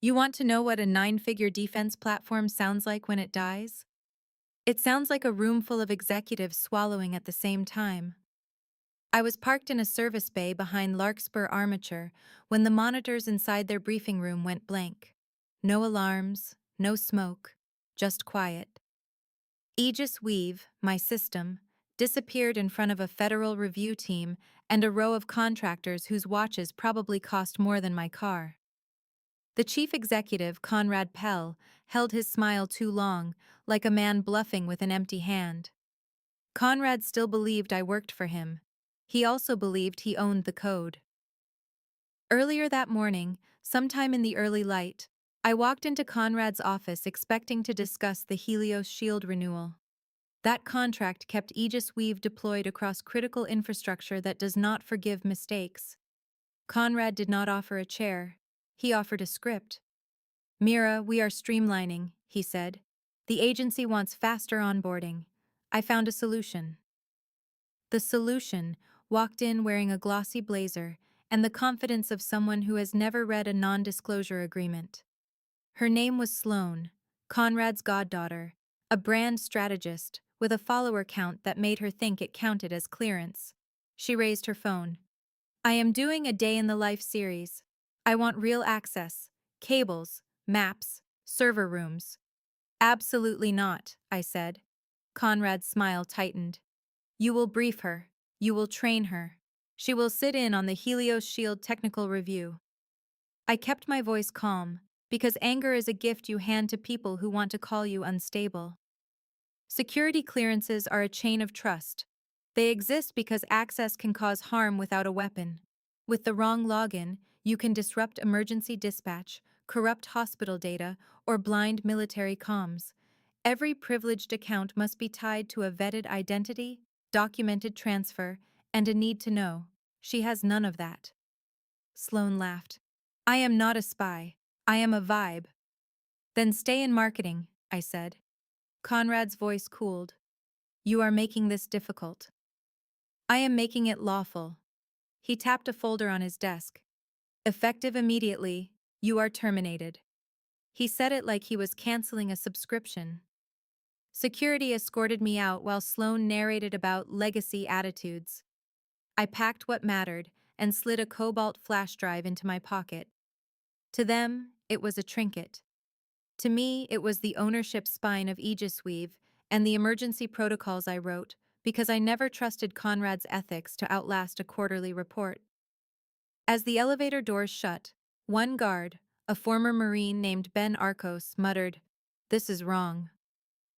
You want to know what a nine-figure defense platform sounds like when it dies? It sounds like a room full of executives swallowing at the same time. I was parked in a service bay behind Larkspur Armature when the monitors inside their briefing room went blank. No alarms, no smoke, just quiet. Aegis Weave, my system, disappeared in front of a federal review team and a row of contractors whose watches probably cost more than my car. The chief executive, Conrad Pell, held his smile too long, like a man bluffing with an empty hand. Conrad still believed I worked for him. He also believed he owned the code. Earlier that morning, sometime in the early light, I walked into Conrad's office expecting to discuss the Helios Shield renewal. That contract kept Aegis Weave deployed across critical infrastructure that does not forgive mistakes. Conrad did not offer a chair. He offered a script. "Mira, we are streamlining," he said. "The agency wants faster onboarding. I found a solution." The solution walked in wearing a glossy blazer and the confidence of someone who has never read a non-disclosure agreement. Her name was Sloane, Conrad's goddaughter, a brand strategist with a follower count that made her think it counted as clearance. She raised her phone. "I am doing a day in the life series. I want real access, cables, maps, server rooms." "Absolutely not," I said. Conrad's smile tightened. "You will brief her. You will train her. She will sit in on the Helios Shield technical review." I kept my voice calm, because anger is a gift you hand to people who want to call you unstable. Security clearances are a chain of trust. They exist because access can cause harm without a weapon. With the wrong login, you can disrupt emergency dispatch, corrupt hospital data, or blind military comms. Every privileged account must be tied to a vetted identity, documented transfer, and a need to know. She has none of that. Sloane laughed. "I am not a spy. I am a vibe." "Then stay in marketing," I said. Conrad's voice cooled. "You are making this difficult." "I am making it lawful." He tapped a folder on his desk. "Effective immediately, you are terminated." He said it like he was canceling a subscription. Security escorted me out while Sloane narrated about legacy attitudes. I packed what mattered and slid a cobalt flash drive into my pocket. To them, it was a trinket. To me, it was the ownership spine of Aegis Weave and the emergency protocols I wrote, because I never trusted Conrad's ethics to outlast a quarterly report. As the elevator doors shut, one guard, a former Marine named Ben Arcos, muttered, "This is wrong."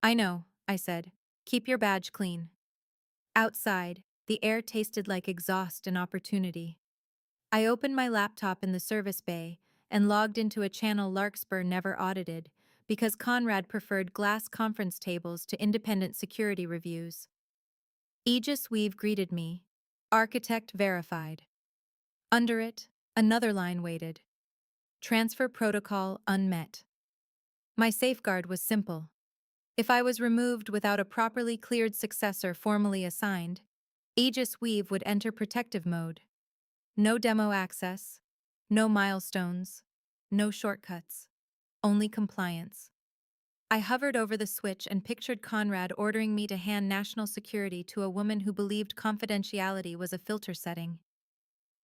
"I know," I said. "Keep your badge clean." Outside, the air tasted like exhaust and opportunity. I opened my laptop in the service bay and logged into a channel Larkspur never audited, because Conrad preferred glass conference tables to independent security reviews. Aegis Weave greeted me. "Architect verified." Under it, another line waited. "Transfer protocol unmet." My safeguard was simple. If I was removed without a properly cleared successor formally assigned, Aegis Weave would enter protective mode. No demo access, no milestones, no shortcuts, only compliance. I hovered over the switch and pictured Conrad ordering me to hand national security to a woman who believed confidentiality was a filter setting.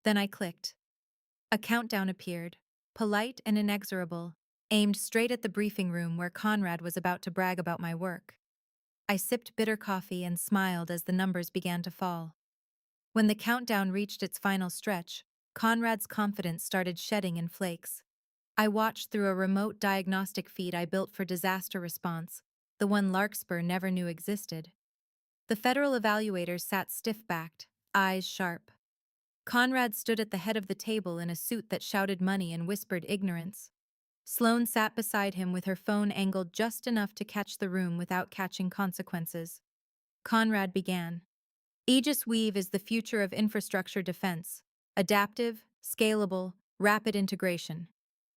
Then I clicked. A countdown appeared, polite and inexorable, aimed straight at the briefing room where Conrad was about to brag about my work. I sipped bitter coffee and smiled as the numbers began to fall. When the countdown reached its final stretch, Conrad's confidence started shedding in flakes. I watched through a remote diagnostic feed I built for disaster response, the one Larkspur never knew existed. The federal evaluators sat stiff-backed, eyes sharp. Conrad stood at the head of the table in a suit that shouted money and whispered ignorance. Sloane sat beside him with her phone angled just enough to catch the room without catching consequences. Conrad began. "Aegis Weave is the future of infrastructure defense. Adaptive, scalable, rapid integration."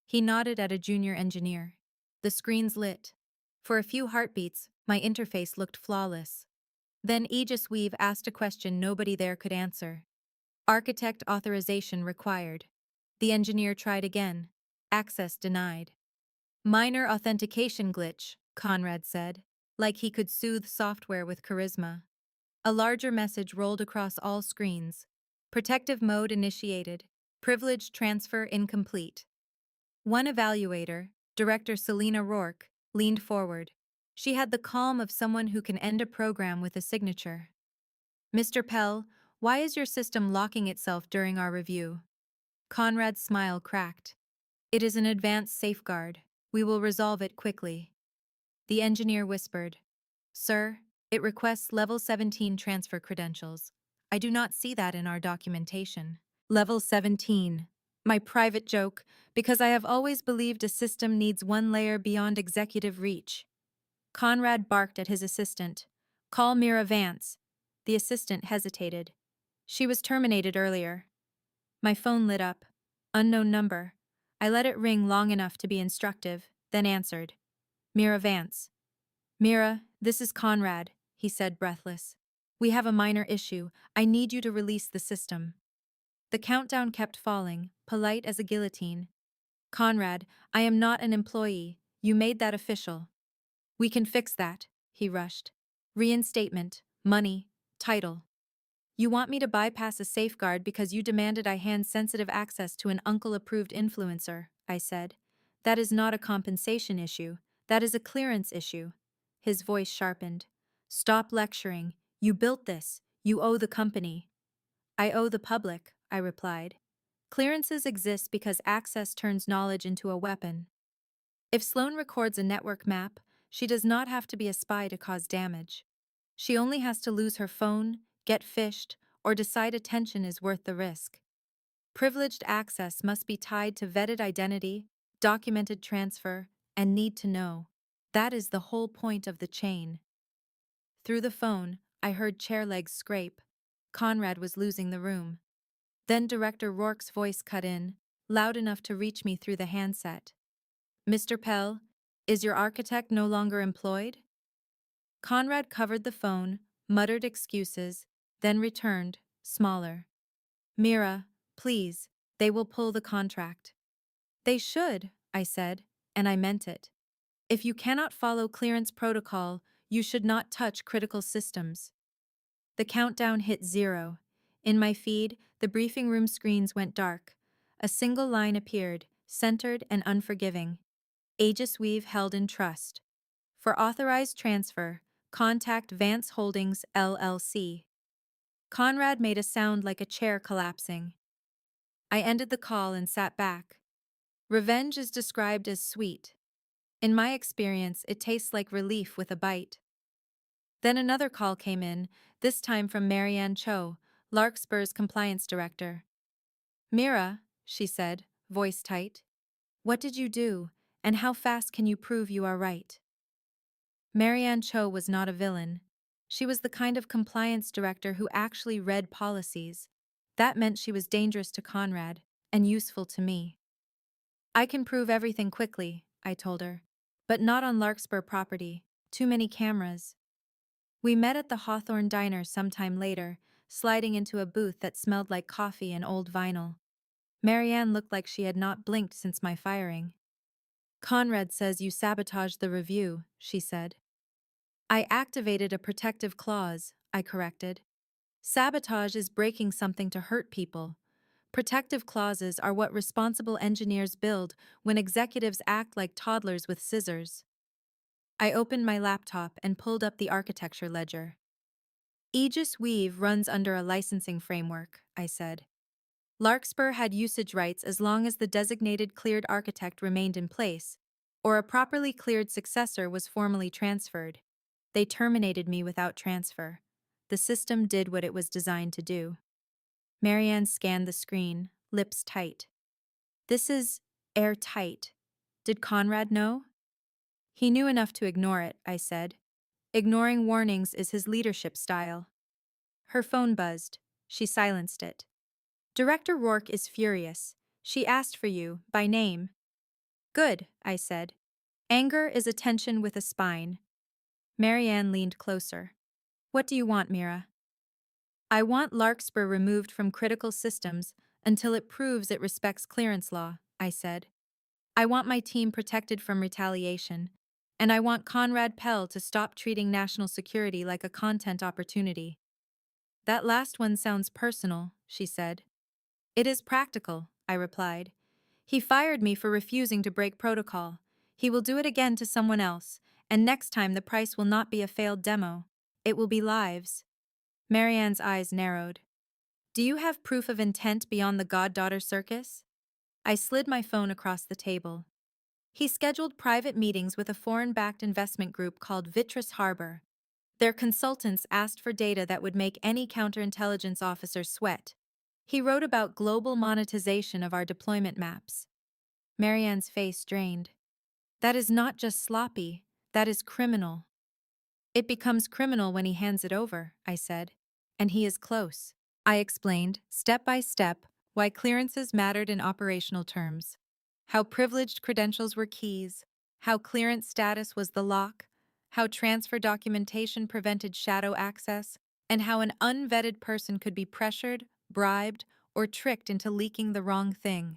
He nodded at a junior engineer. The screens lit. For a few heartbeats, my interface looked flawless. Then Aegis Weave asked a question nobody there could answer. "Architect authorization required." The engineer tried again. Access denied. Minor authentication glitch, Conrad said, like he could soothe software with charisma. A larger message rolled across all screens. Protective mode initiated. Privilege transfer incomplete. One evaluator, Director Selena Rourke, leaned forward. She had the calm of someone who can end a program with a signature. Mr. Pell, why is your system locking itself during our review? Conrad's smile cracked. It is an advanced safeguard. We will resolve it quickly. The engineer whispered. Sir, it requests Level 17 transfer credentials. I do not see that in our documentation. Level 17. My private joke, because I have always believed a system needs one layer beyond executive reach. Conrad barked at his assistant. Call Mira Vance. The assistant hesitated. She was terminated earlier. My phone lit up. Unknown number. I let it ring long enough to be instructive, then answered. Mira Vance. Mira, this is Conrad, he said, breathless. We have a minor issue. I need you to release the system. The countdown kept falling, polite as a guillotine. Conrad, I am not an employee. You made that official. We can fix that, he rushed. Reinstatement, money, title. You want me to bypass a safeguard because you demanded I hand sensitive access to an uncle-approved influencer, I said. That is not a compensation issue. That is a clearance issue. His voice sharpened. Stop lecturing. You built this. You owe the company. I owe the public, I replied. Clearances exist because access turns knowledge into a weapon. If Sloan records a network map, she does not have to be a spy to cause damage. She only has to lose her phone, get phished, or decide attention is worth the risk. Privileged access must be tied to vetted identity, documented transfer, and need to know. That is the whole point of the chain. Through the phone, I heard chair legs scrape. Conrad was losing the room. Then Director Rourke's voice cut in, loud enough to reach me through the handset. Mr. Pell, is your architect no longer employed? Conrad covered the phone, muttered excuses, then returned, smaller. Mira, please, they will pull the contract. They should, I said, and I meant it. If you cannot follow clearance protocol, you should not touch critical systems. The countdown hit 0. In my feed, the briefing room screens went dark. A single line appeared, centered and unforgiving. Aegis Weave held in trust. For authorized transfer, contact Vance Holdings, LLC. Conrad made a sound like a chair collapsing. I ended the call and sat back. Revenge is described as sweet. In my experience, it tastes like relief with a bite. Then another call came in, this time from Marianne Cho, Larkspur's compliance director. Mira, she said, voice tight. What did you do, and how fast can you prove you are right? Marianne Cho was not a villain. She was the kind of compliance director who actually read policies. That meant she was dangerous to Conrad, and useful to me. I can prove everything quickly, I told her. But not on Larkspur property. Too many cameras. We met at the Hawthorne Diner sometime later, sliding into a booth that smelled like coffee and old vinyl. Marianne looked like she had not blinked since my firing. Conrad says you sabotaged the review, she said. I activated a protective clause, I corrected. Sabotage is breaking something to hurt people. Protective clauses are what responsible engineers build when executives act like toddlers with scissors. I opened my laptop and pulled up the architecture ledger. Aegis Weave runs under a licensing framework, I said. Larkspur had usage rights as long as the designated cleared architect remained in place, or a properly cleared successor was formally transferred. They terminated me without transfer. The system did what it was designed to do. Marianne scanned the screen, lips tight. This is airtight. Did Conrad know? He knew enough to ignore it, I said. Ignoring warnings is his leadership style. Her phone buzzed. She silenced it. Director Rourke is furious. She asked for you, by name. Good, I said. Anger is a tension with a spine. Marianne leaned closer. What do you want, Mira? I want Larkspur removed from critical systems until it proves it respects clearance law, I said. I want my team protected from retaliation, and I want Conrad Pell to stop treating national security like a content opportunity. That last one sounds personal, she said. It is practical, I replied. He fired me for refusing to break protocol. He will do it again to someone else, and next time the price will not be a failed demo. It will be lives. Marianne's eyes narrowed. Do you have proof of intent beyond the goddaughter circus? I slid my phone across the table. He scheduled private meetings with a foreign-backed investment group called Vitris Harbor. Their consultants asked for data that would make any counterintelligence officer sweat. He wrote about global monetization of our deployment maps. Marianne's face drained. That is not just sloppy, that is criminal. It becomes criminal when he hands it over, I said. And he is close. I explained, step by step, why clearances mattered in operational terms. How privileged credentials were keys, how clearance status was the lock, how transfer documentation prevented shadow access, and how an unvetted person could be pressured, bribed, or tricked into leaking the wrong thing.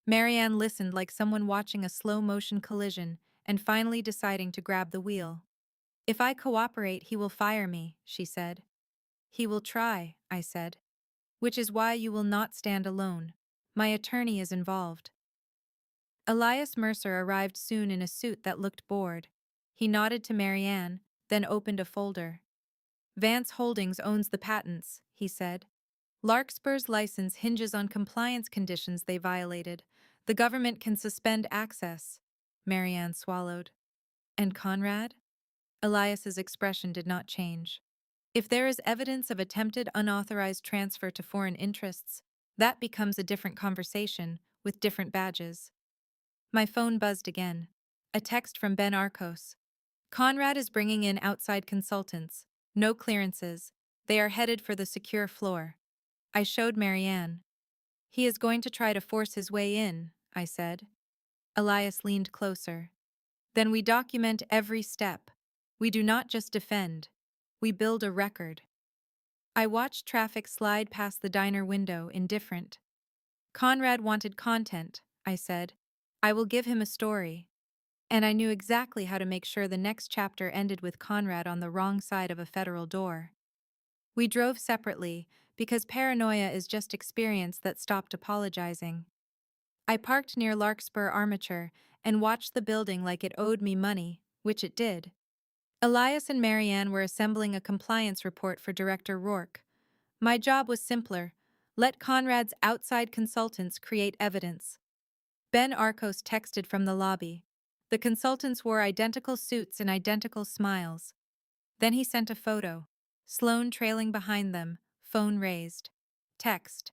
Marianne listened like someone watching a slow-motion collision and finally deciding to grab the wheel. If I cooperate, he will fire me, she said. He will try, I said. Which is why you will not stand alone. My attorney is involved. Elias Mercer arrived soon in a suit that looked bored. He nodded to Marianne, then opened a folder. Vance Holdings owns the patents, he said. Larkspur's license hinges on compliance conditions they violated. The government can suspend access. Marianne swallowed. And Conrad? Elias's expression did not change. If there is evidence of attempted unauthorized transfer to foreign interests, that becomes a different conversation, with different badges. My phone buzzed again. A text from Ben Arcos. Conrad is bringing in outside consultants. No clearances. They are headed for the secure floor. I showed Marianne. He is going to try to force his way in, I said. Elias leaned closer. Then we document every step. We do not just defend. We build a record. I watched traffic slide past the diner window, indifferent. Conrad wanted content, I said. I will give him a story. And I knew exactly how to make sure the next chapter ended with Conrad on the wrong side of a federal door. We drove separately, because paranoia is just experience that stopped apologizing. I parked near Larkspur Armature and watched the building like it owed me money, which it did. Elias and Marianne were assembling a compliance report for Director Rourke. My job was simpler. Let Conrad's outside consultants create evidence. Ben Arcos texted from the lobby. The consultants wore identical suits and identical smiles. Then he sent a photo. Sloane trailing behind them, phone raised. Text.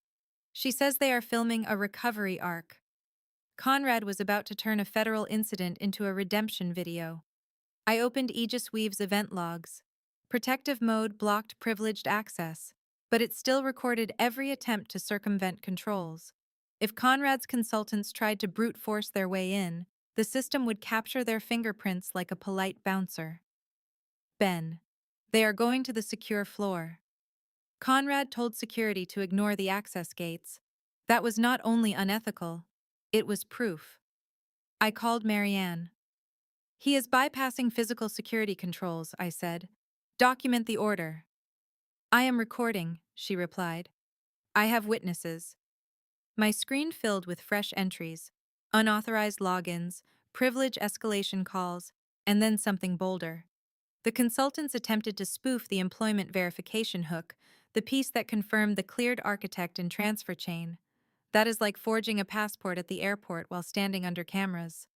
She says they are filming a recovery arc. Conrad was about to turn a federal incident into a redemption video. I opened Aegis Weave's event logs. Protective mode blocked privileged access, but it still recorded every attempt to circumvent controls. If Conrad's consultants tried to brute force their way in, the system would capture their fingerprints like a polite bouncer. Ben. They are going to the secure floor. Conrad told security to ignore the access gates. That was not only unethical, it was proof. I called Marianne. He is bypassing physical security controls, I said. Document the order. I am recording, she replied. I have witnesses. My screen filled with fresh entries, unauthorized logins, privilege escalation calls, and then something bolder. The consultants attempted to spoof the employment verification hook, the piece that confirmed the cleared architect and transfer chain. That is like forging a passport at the airport while standing under cameras.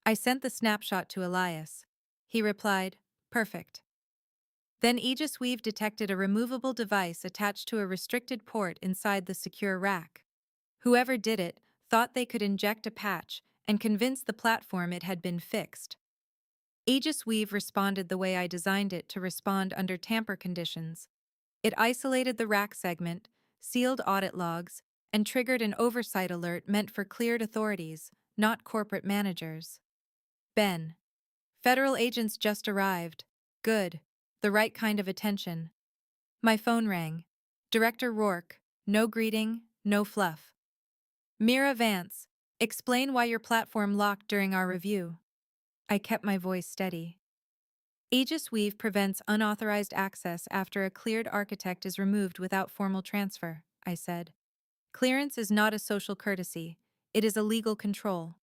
I sent the snapshot to Elias. He replied, perfect. Then Aegis Weave detected a removable device attached to a restricted port inside the secure rack. Whoever did it thought they could inject a patch and convince the platform it had been fixed. Aegis Weave responded the way I designed it to respond under tamper conditions. It isolated the rack segment, sealed audit logs, and triggered an oversight alert meant for cleared authorities, not corporate managers. Ben. Federal agents just arrived. Good. The right kind of attention. My phone rang. Director Rourke. No greeting, no fluff. Mira Vance. Explain why your platform locked during our review. I kept my voice steady. Aegis Weave prevents unauthorized access after a cleared architect is removed without formal transfer, I said. Clearance is not a social courtesy, it is a legal control.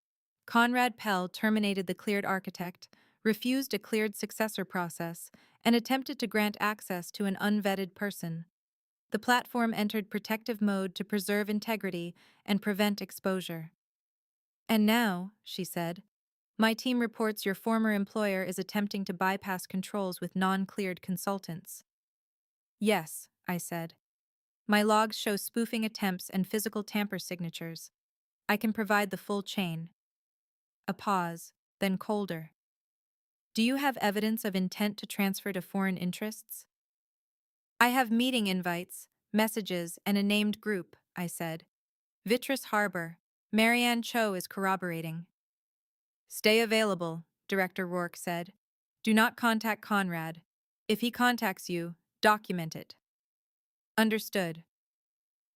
Conrad Pell terminated the cleared architect, refused a cleared successor process, and attempted to grant access to an unvetted person. The platform entered protective mode to preserve integrity and prevent exposure. And now, she said, my team reports your former employer is attempting to bypass controls with non-cleared consultants. Yes, I said. My logs show spoofing attempts and physical tamper signatures. I can provide the full chain. A pause, then colder. Do you have evidence of intent to transfer to foreign interests? I have meeting invites, messages, and a named group, I said. Vitris Harbor. Marianne Cho is corroborating. Stay available, Director Rourke said. Do not contact Conrad. If he contacts you, document it. Understood.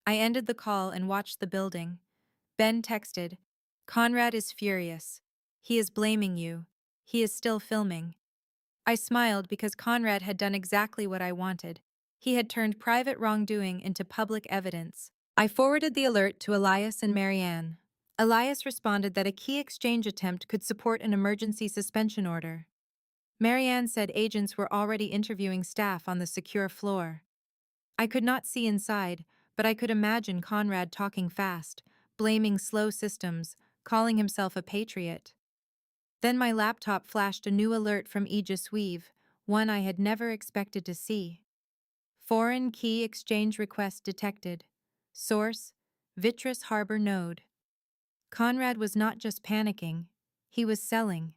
I ended the call and watched the building. Ben texted, Conrad is furious. He is blaming you. He is still filming. I smiled because Conrad had done exactly what I wanted. He had turned private wrongdoing into public evidence. I forwarded the alert to Elias and Marianne. Elias responded that a key exchange attempt could support an emergency suspension order. Marianne said agents were already interviewing staff on the secure floor. I could not see inside, but I could imagine Conrad talking fast, blaming slow systems, calling himself a patriot. Then my laptop flashed a new alert from Aegis Weave, one I had never expected to see. Foreign key exchange request detected. Source: Vitris Harbor Node. Conrad was not just panicking, he was selling.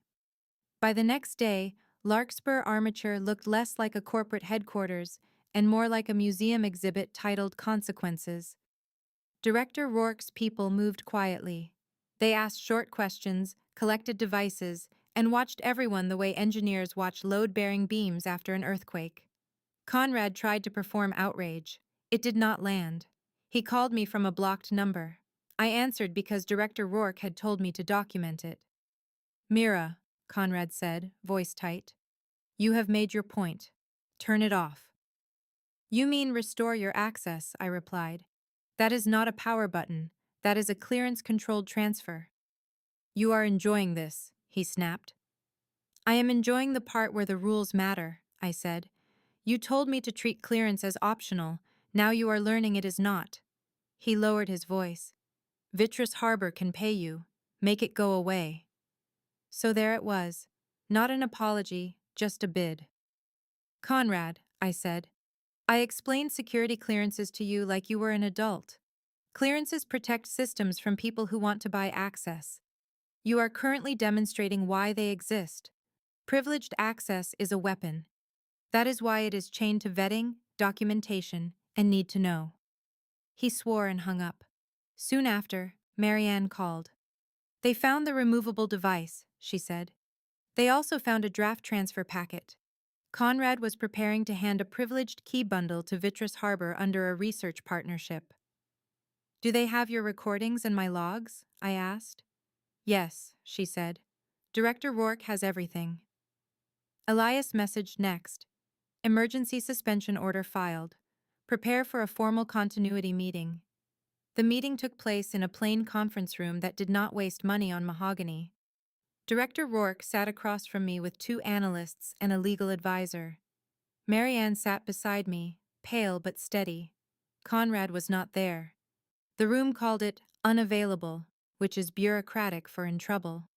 By the next day, Larkspur Armature looked less like a corporate headquarters and more like a museum exhibit titled Consequences. Director Rourke's people moved quietly. They asked short questions, collected devices, and watched everyone the way engineers watch load-bearing beams after an earthquake. Conrad tried to perform outrage. It did not land. He called me from a blocked number. I answered because Director Rourke had told me to document it. Mira, Conrad said, voice tight. You have made your point. Turn it off. You mean restore your access, I replied. That is not a power button. That is a clearance-controlled transfer. You are enjoying this, he snapped. I am enjoying the part where the rules matter, I said. You told me to treat clearance as optional. Now you are learning it is not. He lowered his voice. Vitris Harbor can pay you. Make it go away. So there it was. Not an apology, just a bid. Conrad, I said. I explained security clearances to you like you were an adult. Clearances protect systems from people who want to buy access. You are currently demonstrating why they exist. Privileged access is a weapon. That is why it is chained to vetting, documentation, and need to know. He swore and hung up. Soon after, Marianne called. They found the removable device, she said. They also found a draft transfer packet. Conrad was preparing to hand a privileged key bundle to Vitris Harbor under a research partnership. Do they have your recordings and my logs? I asked. Yes, she said. Director Rourke has everything. Elias messaged next. Emergency suspension order filed. Prepare for a formal continuity meeting. The meeting took place in a plain conference room that did not waste money on mahogany. Director Rourke sat across from me with two analysts and a legal advisor. Marianne sat beside me, pale but steady. Conrad was not there. The room called it unavailable, which is bureaucratic for in trouble.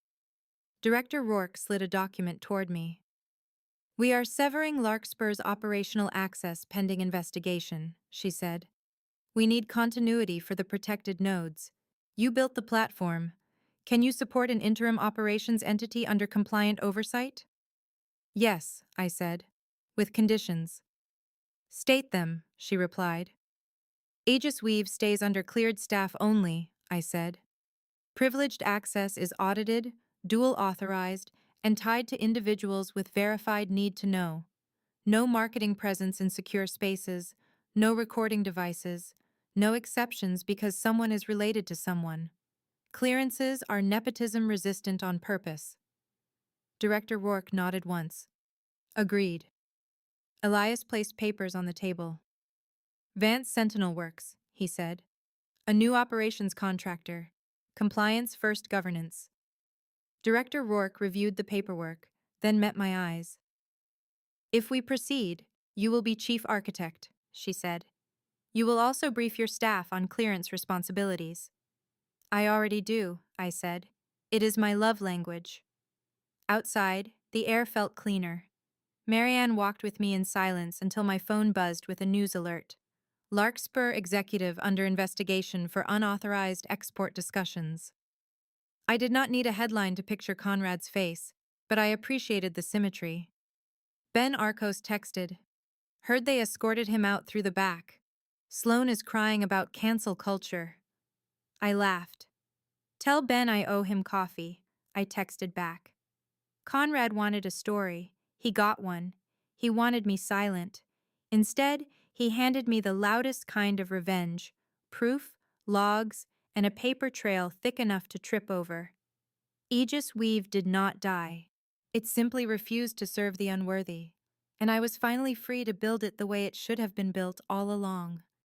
Director Rourke slid a document toward me. We are severing Larkspur's operational access pending investigation, she said. We need continuity for the protected nodes. You built the platform. Can you support an interim operations entity under compliant oversight? Yes, I said, with conditions. State them, she replied. Aegis Weave stays under cleared staff only, I said. Privileged access is audited, dual authorized, and tied to individuals with verified need to know. No marketing presence in secure spaces, no recording devices, no exceptions because someone is related to someone. Clearances are nepotism resistant on purpose. Director Rourke nodded once. Agreed. Elias placed papers on the table. Vance Sentinel Works, he said. A new operations contractor. Compliance first governance. Director Rourke reviewed the paperwork, then met my eyes. If we proceed, you will be chief architect, she said. You will also brief your staff on clearance responsibilities. I already do, I said. It is my love language. Outside, the air felt cleaner. Marianne walked with me in silence until my phone buzzed with a news alert. Larkspur executive under investigation for unauthorized export discussions. I did not need a headline to picture Conrad's face, but I appreciated the symmetry. Ben Arcos texted. Heard they escorted him out through the back. Sloan is crying about cancel culture. I laughed. Tell Ben I owe him coffee, I texted back. Conrad wanted a story. He got one. He wanted me silent. Instead, he handed me the loudest kind of revenge: proof, logs, and a paper trail thick enough to trip over. Aegis Weave did not die. It simply refused to serve the unworthy, and I was finally free to build it the way it should have been built all along.